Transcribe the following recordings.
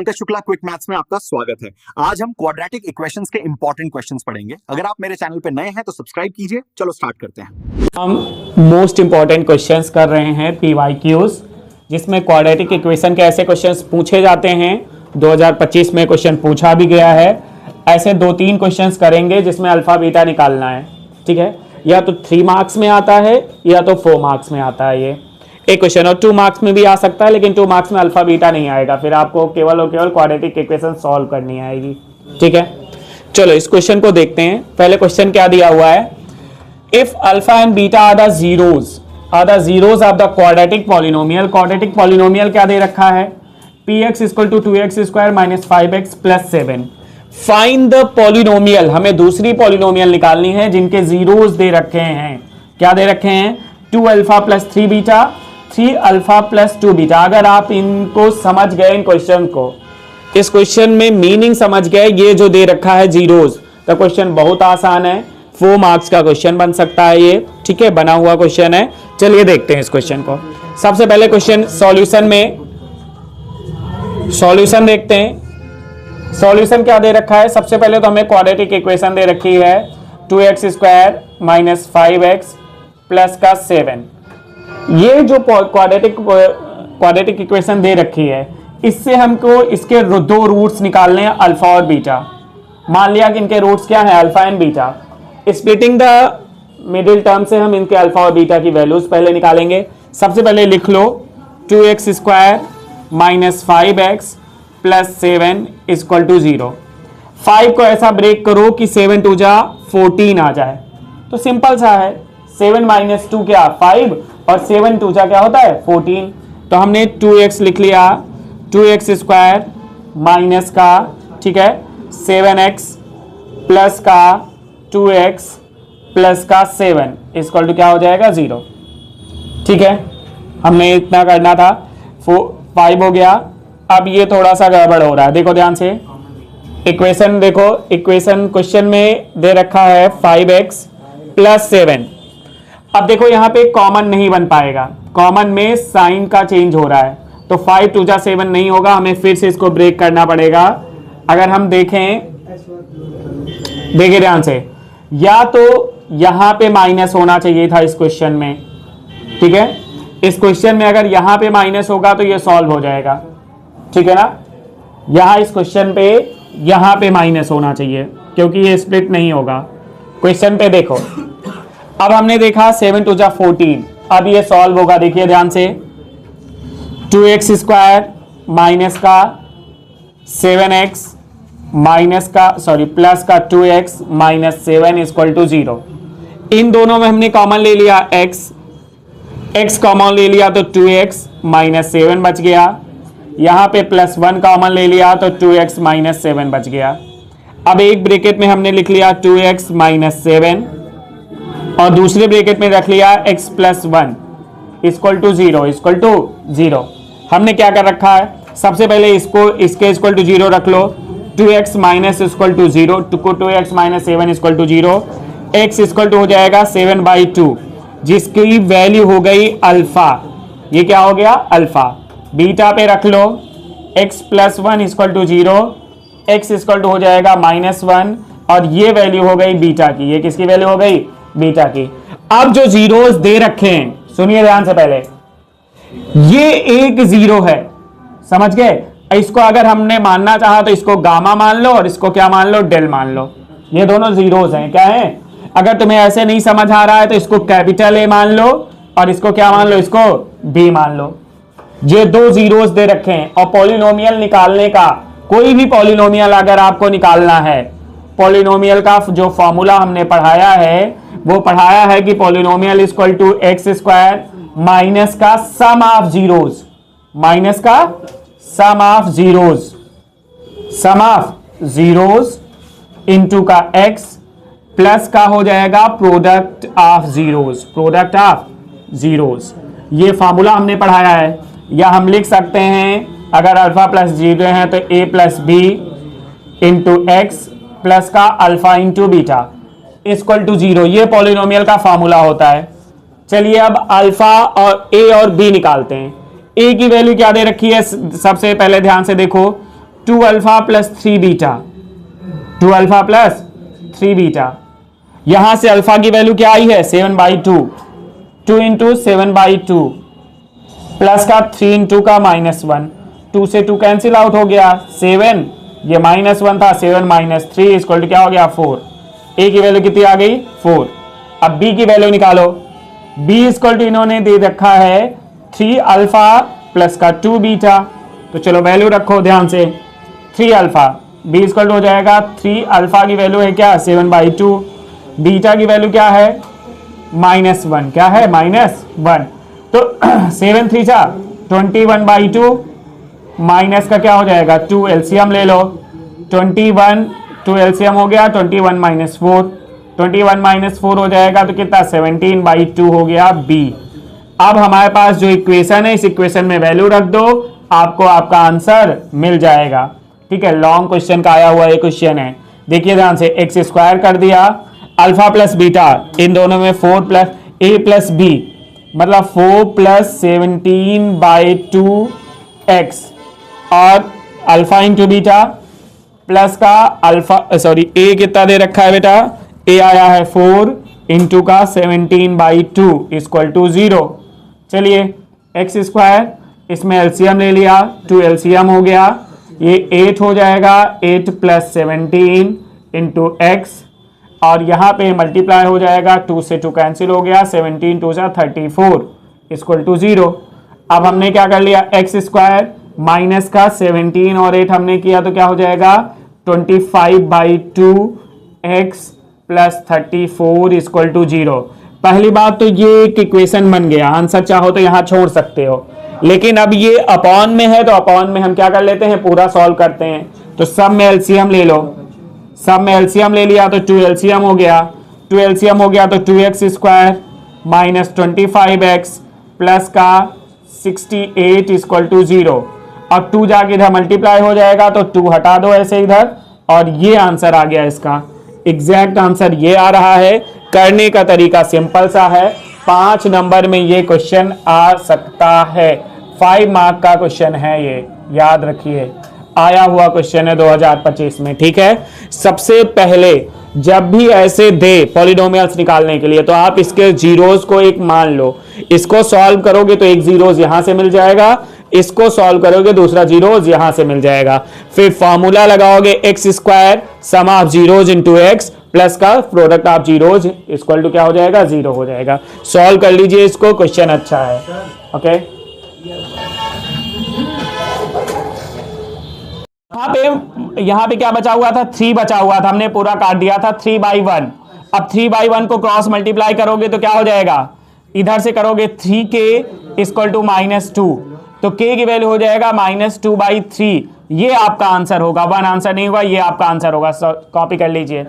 Pankaj Shukla quick maths में आपका स्वागत है। आज हम क्वाड्रेटिक इक्वेशंस के इंपॉर्टेंट क्वेश्चंस पढ़ेंगे। अगर आप मेरे चैनल पे नए हैं तो सब्सक्राइब कीजिए। चलो स्टार्ट करते हैं। हम मोस्ट इंपॉर्टेंट क्वेश्चंस कर रहे हैं PYQs, जिसमें क्वाड्रेटिक इक्वेशन के ऐसे क्वेश्चंस पूछे जाते हैं। 2025 में क्वेश्चन पूछा भी गया है। ऐसे 2-3 क्वेश्चंस करेंगे जिसमें अल्फा बीटा निकालना है। ठीक है, या तो 3 मार्क्स में आता है या तो 4 मार्क्स में आता है। ये एक क्वेश्चन और 2 मार्क्स में भी आ सकता है, लेकिन 2 मार्क्स में अल्फा बीटा नहीं आएगा। फिर आपको केवल और केवल क्वाड्रेटिक इक्वेशन सॉल्व करनी आएगी। ठीक है, चलो इस क्वेश्चन को देखते हैं। पहले क्वेश्चन क्या दिया हुआ है, if alpha and beta are the zeros of the quadratic polynomial. Quadratic polynomial क्या दे रखा है, px = 2x² - 5x + 7। Find the polynomial, हमें दूसरी पॉलिनोमियल निकालनी है जिनके जीरोज दे रखे हैं। क्या दे रखे हैं, 2α + 3 बीटा, 3α + 2 बीटा। अगर आप इनको समझ गए, इन क्वेश्चन को, इस क्वेश्चन में मीनिंग समझ गए, ये जो दे रखा है जीरोज, तो क्वेश्चन बहुत आसान है। 4 मार्क्स का क्वेश्चन बन सकता है ये। ठीक है, बना हुआ क्वेश्चन है। चलिए देखते हैं इस क्वेश्चन को। सबसे पहले क्वेश्चन सॉल्यूशन में सॉल्यूशन देखते हैं। सॉल्यूशन क्या दे रखा है, सबसे पहले तो हमें क्वाड्रेटिक इक्वेशन दे रखी है 2x² - 5x + 7। ये जो क्वाड्रेटिक इक्वेशन दे रखी है, इससे हमको इसके 2 रूट्स निकालने हैं, अल्फा और बीटा। मान लिया कि इनके रूट्स क्या है, alpha and beta. Splitting the middle term से हम इनके अल्फा और बीटा की वैल्यूज पहले निकालेंगे। सबसे पहले लिख लो 2x² - 5x + 7 = 0। 5 को ऐसा ब्रेक करो कि 7 2 जा 14 आ जाए, तो सिंपल सा है। 7 - 2 क्या, 5, और 7 2 जा क्या होता है, 14। तो हमने 2x लिख लिया, 2x² माइनस का, ठीक है, 7x प्लस का 2x प्लस का 7 = क्या हो जाएगा, 0। ठीक है, हमने इतना करना था। 5 हो गया। अब ये थोड़ा सा गड़बड़ हो रहा है, देखो ध्यान से। इक्वेशन देखो, इक्वेशन क्वेश्चन में दे रखा है 5x + 7। अब देखो यहाँ पे कॉमन नहीं बन पाएगा, कॉमन में साइन का चेंज हो रहा है, तो 5 2 जा 7 नहीं होगा, हमें फिर से इसको ब्रेक करना पड़ेगा। अगर हम देखें, देखिए ध्यान से, या तो यहां पे माइनस होना चाहिए था इस क्वेश्चन में। ठीक है, इस क्वेश्चन में अगर यहां पे माइनस होगा तो ये सॉल्व हो जाएगा। ठीक है ना, यहां इस क्वेश्चन पे यहां पे माइनस होना चाहिए, क्योंकि ये स्प्लिट नहीं होगा। क्वेश्चन पे देखो, अब हमने देखा 7 2 जा 14, अब ये सॉल्व होगा। देखिए ध्यान से, 2x² माइनस का 7x माइनस का प्लस का 2x - 7 = 0। इन दोनों में हमने कॉमन ले लिया x कॉमन ले लिया तो 2x - 7 बच गया। यहां पे +1 कॉमन ले लिया तो 2x - 7 बच गया। अब एक ब्रैकेट में हमने लिख लिया 2x - 7 और दूसरे ब्रैकेट में रख लिया x + 1 = 0। हमने क्या कर रखा है, सबसे पहले इसको इसके = 0 रख लो। 2x - = 0, 2x - 7 = 0। x = हो जाएगा 7/2, जिसकी वैल्यू हो गई अल्फा। ये क्या हो गया, अल्फा। बीटा पे रख लो, x + 1 = 0, x = हो जाएगा -1, और ये वैल्यू हो गई बीटा की। ये किसकी वैल्यू हो गई, बीटा की। अब जो जीरोस दे रखे हैं, सुनिए ध्यान से, पहले ये एक 0 है, समझ गए। इसको अगर हमने मानना चाहा तो इसको गामा मान लो, और इसको क्या मान लो, डेल मान लो। ये दोनों जीरोस हैं, क्या है। अगर तुम्हें ऐसे नहीं समझ आ रहा है तो इसको कैपिटल A मान लो, और इसको क्या मान लो, इसको B मान लो। ये 2 जीरोस दे रखे हैं। और पॉलिनोमियल निकालने का, कोई भी पॉलिनोमियल अगर आपको निकालना है, पॉलिनोमियल का जो फॉर्मूला हमने पढ़ाया है, वो पढ़ाया है कि पॉलिनोमियल = x² माइनस का सम ऑफ जीरोस, माइनस का सम ऑफ जीरोस इनटू का x प्लस का हो जाएगा प्रोडक्ट ऑफ जीरोस। ये फॉर्मूला हमने पढ़ाया है। या हम लिख सकते हैं, अगर अल्फा + 0 है तो a + b into x plus का अल्फा इंटू बीटा = 0। ये पॉलिनोमियल का फॉर्मूला होता है। चलिए अब अल्फा और a और b निकालते हैं। a की वैल्यू क्या दे रखी है, सबसे पहले ध्यान से देखो, 2 alpha plus 3 beta, 2 alpha plus 3 beta. यहां से अल्फा की वैल्यू क्या आई है 7/2, 2 इंटू 7/2 प्लस का 3 इंटू का -1, 2 से 2 कैंसिल आउट हो गया, 7 ये -1 था, 7 माइनस 3 इक्वल टू क्या हो गया 4। ए की वैल्यू कितनी आ गई 4। अब बी की वैल्यू निकालो, बी इक्वल टू इन्होंने दे रखा है 3 अल्फा प्लस का 2 बीटा। तो चलो वैल्यू रखो ध्यान से, 3 अल्फा, बी इक्वल टू हो जाएगा 3 अल्फा की वैल्यू है क्या 7/2, बीटा की वैल्यू क्या है -1, क्या है -1। तो 7 3 जा 21/2 माइनस का क्या हो जाएगा 2, एलसीएम ले लो, 21 2 एलसीएम हो गया 21 माइनस 4, 21 माइनस 4 हो जाएगा तो कितना 17/2 हो गया बी। अब हमारे पास जो इक्वेशन है इस इक्वेशन में वैल्यू रख दो, आपको आपका आंसर मिल जाएगा। ठीक है, लॉन्ग क्वेश्चन का आया हुआ ये क्वेश्चन है, देखिए ध्यान से, एक्स स्क्वायर कर दिया, अल्फा प्लस बीटा, इन दोनों में 4 प्लस ए प्लस बी, मतलब 4 प्लस 17/2 एक्स, और अल्फा इंटू बीटा प्लस का अल्फा सॉरी ए कितना दे रखा है बेटा, ए आया है 4 इंटू का 17/2 इक्वल टू 0। चलिए एक्स स्क्वायर, इसमें एलसीएम ले लिया, 2 एलसीएम हो गया, ये 8 हो जाएगा, 8 प्लस 17 इंटू एक्स, और यहाँ पे मल्टीप्लाई हो जाएगा, 2 से 2 कैंसिल हो गया, 17 2 जा 34 इक्वल टू 0। अब हमने क्या कर लिया, एक्स स्क्वायर माइनस का 17 और 8 हमने किया तो क्या हो जाएगा 25/2 एक्स प्लस 34 इक्वल टू 0। पहली बात तो ये एक इक्वेशन बन गया, आंसर चाहो तो यहाँ छोड़ सकते हो, लेकिन अब ये अपॉन में है तो अपॉन में हम क्या कर लेते हैं पूरा सॉल्व करते हैं। तो सब में एलसीएम ले लो, सब में एलसीएम ले लिया तो 2 एलसीएम हो गया, 2 एलसीएम हो गया तो 2x square minus 25x plus का 68 इक्वल टू 0। अब 2 जाके इधर मल्टीप्लाई हो जाएगा तो 2 हटा दो ऐसे इधर, और ये आंसर आ गया, इसका एग्जैक्ट आंसर ये आ रहा है। करने का तरीका सिंपल सा है, 5 नंबर में ये क्वेश्चन आ सकता है, 5 मार्क का क्वेश्चन है ये, याद रखिए, आया हुआ क्वेश्चन है 2025 में। ठीक है, सबसे पहले जब भी ऐसे दे पॉलिनोमियल्स निकालने के लिए तो आप इसके जीरोस को एक मान लो, इसको सॉल्व करोगे तो एक जीरोस यहां से मिल जाएगा, इसको सॉल्व करोगे दूसरा जीरोस यहां से मिल जाएगा, फिर फॉर्मूला लगाओगे x square sum of zeros into x plus का product of zeros equal to क्या हो जाएगा 0 हो जाएगा। सॉल्व कर लीजिए इसको, क्वेश्चन अच्छा है। ओके, यहां पे क्या बचा हुआ था 3 बचा हुआ था, हमने पूरा काट दिया था 3/1। अब 3/1 को क्रॉस मल्टीप्लाई करोगे तो क्या हो जाएगा, इधर से करोगे 3k इक्वल टू -2, तो k की वैल्यू हो जाएगा -2/3। ये आपका आंसर होगा, 1 आंसर नहीं होगा, ये आपका आंसर होगा। कॉपी कर लीजिए।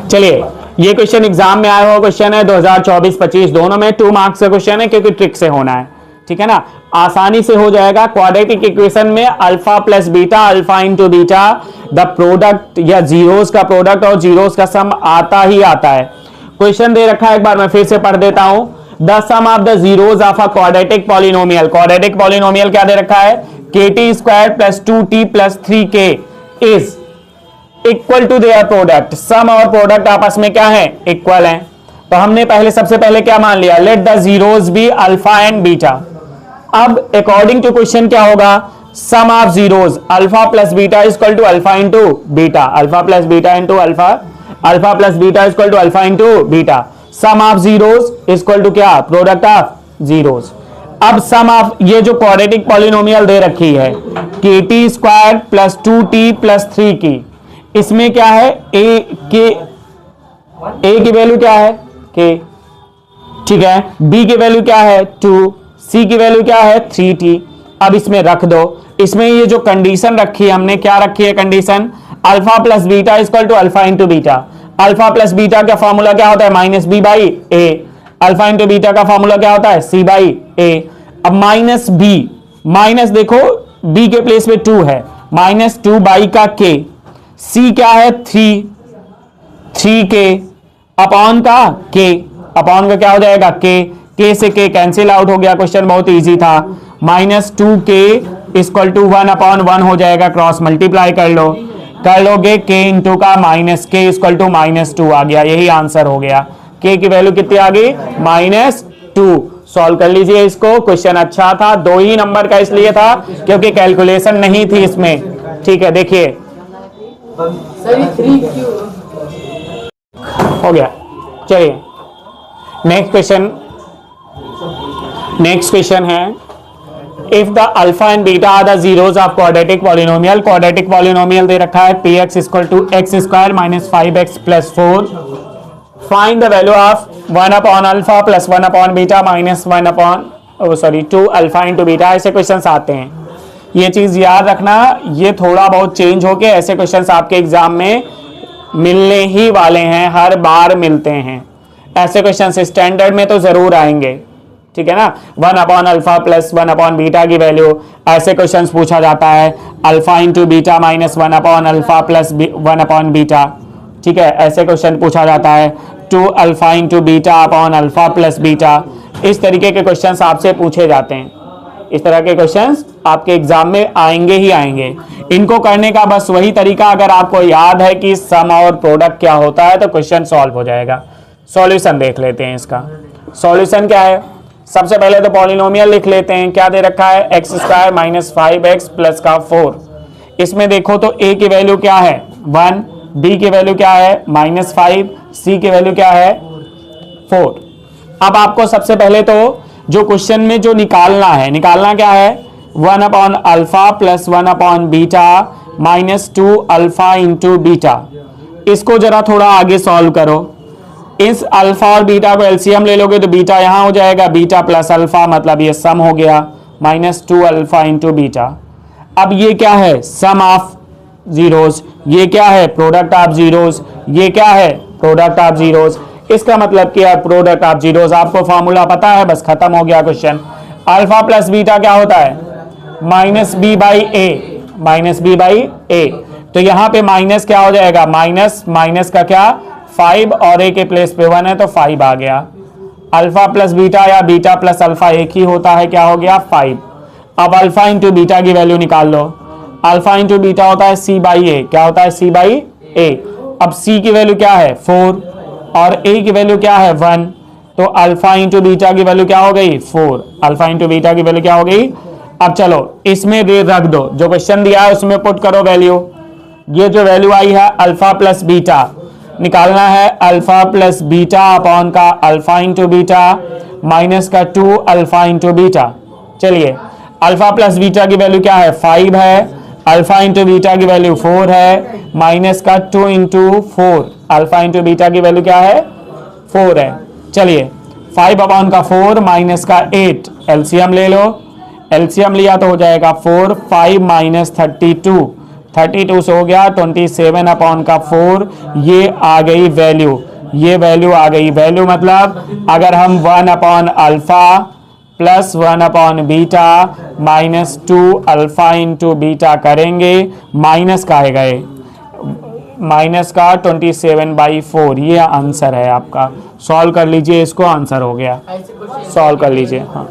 चलिए ये क्वेश्चन एग्जाम में आया हुआ क्वेश्चन है 2024-25 दोनों में 2 मार्क्स का क्वेश्चन है, क्योंकि ट्रिक से होना है। ठीक है ना, आसानी से हो जाएगा। क्वाड्रेटिक इक्वेशन में alpha plus beta, alpha into beta, the product या जीरोस का प्रोडक्ट और जीरोस का सम आता ही आता है। क्वेश्चन दे रखा है, एक बार मैं फिर से पढ़ देता हूं, the sum of the zeros of a quadratic polynomial. Quadratic polynomial क्या दे रखा है, kt square plus 2t plus 3k is equal to their product. Sum और प्रोडक्ट आपस में क्या है, इक्वल है। तो हमने सबसे पहले क्या मान लिया, let the zeros be alpha and beta. अब अकॉर्डिंग टू क्वेश्चन क्या होगा, sum of zeros alpha plus beta equal to alpha into beta, alpha plus beta into alpha, alpha plus beta equal to alpha into beta. Sum of zeros equal to क्या, product of zeros. अब sum of ये जो quadratic polynomial दे रखी है kt square plus 2t plus 3k, इसमें क्या है a की वैल्यू क्या है k, ठीक है, b की वैल्यू क्या है 2, c की वैल्यू क्या है 3t। अब इसमें रख दो, इसमें ये जो कंडीशन रखी है हमने, क्या रखी है condition, alpha plus beta equal to alpha into beta. Alpha plus beta का फॉर्मूला क्या होता है, minus b by a। Alpha into beta का फॉर्मूला क्या होता है, c बाई a। अब माइनस b, माइनस देखो b के प्लेस पे 2 है, माइनस 2 बाई का k, c क्या है 3k अपॉन का k, अपॉन का क्या हो जाएगा k, k से k कैंसिल आउट हो गया, क्वेश्चन बहुत इजी था। -2k इक्वल टू 1/1 हो जाएगा, क्रॉस मल्टीप्लाई कर लोगे k इंटू का -k इक्वल टू -2 आ गया, यही आंसर हो गया। k की वैल्यू कितनी आ गई? -2। सॉल्व कर लीजिए इसको। क्वेश्चन अच्छा था, 2 ही नंबर का इसलिए था क्योंकि कैलकुलेशन नहीं थी इसमें। ठीक है, देखिए हो गया। चलिए नेक्स्ट क्वेश्चन है, if the alpha and beta are the zeros of quadratic polynomial. Quadratic polynomial दे रखा है px equal to x square minus 5x plus 4। Find the value of 1 alpha plus 1 beta minus 2 alpha into beta. ऐसे questions आते हैं, ये चीज याद रखना। ये थोड़ा बहुत चेंज होके ऐसे क्वेश्चंस आपके एग्जाम में मिलने ही वाले हैं, हर बार मिलते हैं ऐसे क्वेश्चंस। स्टैंडर्ड में तो जरूर आएंगे, ठीक है ना। 1 अल्फा प्लस 1 बीटा की वैल्यू, ऐसे क्वेश्चंस पूछा जाता है। Alpha into beta minus 1 alpha plus 1 beta, ठीक है, ऐसे क्वेश्चन पूछा जाता है। 2 alpha into beta upon alpha plus beta, इस तरीके के क्वेश्चंस आपसे पूछे जाते हैं। इस तरह के क्वेश्चंस आपके एग्जाम में आएंगे ही आएंगे। इनको करने का बस वही तरीका, अगर आपको याद है कि सम और प्रोडक्ट क्या होता है तो क्वेश्चन सॉल्व हो जाएगा। सॉल्यूशन देख लेते हैं इसका। सॉल्यूशन क्या है? सबसे पहले तो पॉलिनोमियल लिख लेते हैं। क्या दे रखा है? X square minus 5x plus का 4। इसमें देखो तो a की वैल्यू क्या है? 1, b की वैल्यू क्या है? -5, c की वैल्यू क्या है? 4। अब आपको सबसे पहले तो जो क्वेश्चन में जो निकालना क्या है? 1 alpha plus 1 beta minus 2 alpha into beta. इसको जरा थोड़ा आगे सॉल्व करो। इस अल्फा और बीटा को एलसीएम ले लोगे तो बीटा यहां हो जाएगा, बीटा प्लस अल्फा मतलब ये सम हो गया, -2 अल्फा इंटू बीटा। अब ये क्या है? सम ऑफ जीरोस। ये क्या है? Product of zeros. ये क्या है? Product of zeros. इसका मतलब क्या? Product of zeros. आपको फॉर्मूला पता है, बस खत्म हो गया क्वेश्चन। अल्फा प्लस बीटा क्या होता है? -b/a। तो यहां पे माइनस क्या हो जाएगा? माइनस का क्या? 5 और a के प्लेस पे 1 है तो 5 आ गया। अल्फा प्लस बीटा या बीटा प्लस अल्फा एक ही होता है, क्या हो गया? 5। अब अल्फा इंटू बीटा की वैल्यू निकाल लो। अल्फा इंटू बीटा होता है c/a। क्या होता है? c/a। अब c की वैल्यू क्या है? 4 और a की वैल्यू क्या है? 1। तो अल्फा इंटू बीटा की वैल्यू क्या हो गई? 4। अल्फा इंटू बीटा की वैल्यू क्या हो गई? अब चलो इसमें रख दो, जो क्वेश्चन दिया है उसमें पुट करो वैल्यू। ये जो वैल्यू आई है अल्फा प्लस बीटा, निकालना है अल्फा प्लस बीटा अपॉन का अल्फा इंटू बीटा माइनस का 2 अल्फा इंटू बीटा। चलिए अल्फा प्लस बीटा की वैल्यू क्या है? 5 है। अल्फा इंटू बीटा की वैल्यू 4 है, माइनस का 2 इंटू 4। अल्फा इंटू बीटा की वैल्यू क्या है? 4 है। चलिए 5 अपॉन का 4 माइनस का 8, एलसीएम ले लो। एलसीएम लिया तो हो जाएगा 4, 5 माइनस 32 से हो गया 27 अपॉन का 4। ये आ गई वैल्यू, ये वैल्यू आ गई। वैल्यू मतलब अगर हम 1 upon alpha plus 1 upon beta minus 2 alpha into beta करेंगे, माइनस का आएगा ये, माइनस का 27/4। ये आंसर है आपका। सॉल्व कर लीजिए इसको, आंसर हो गया। सॉल्व कर लीजिए। हाँ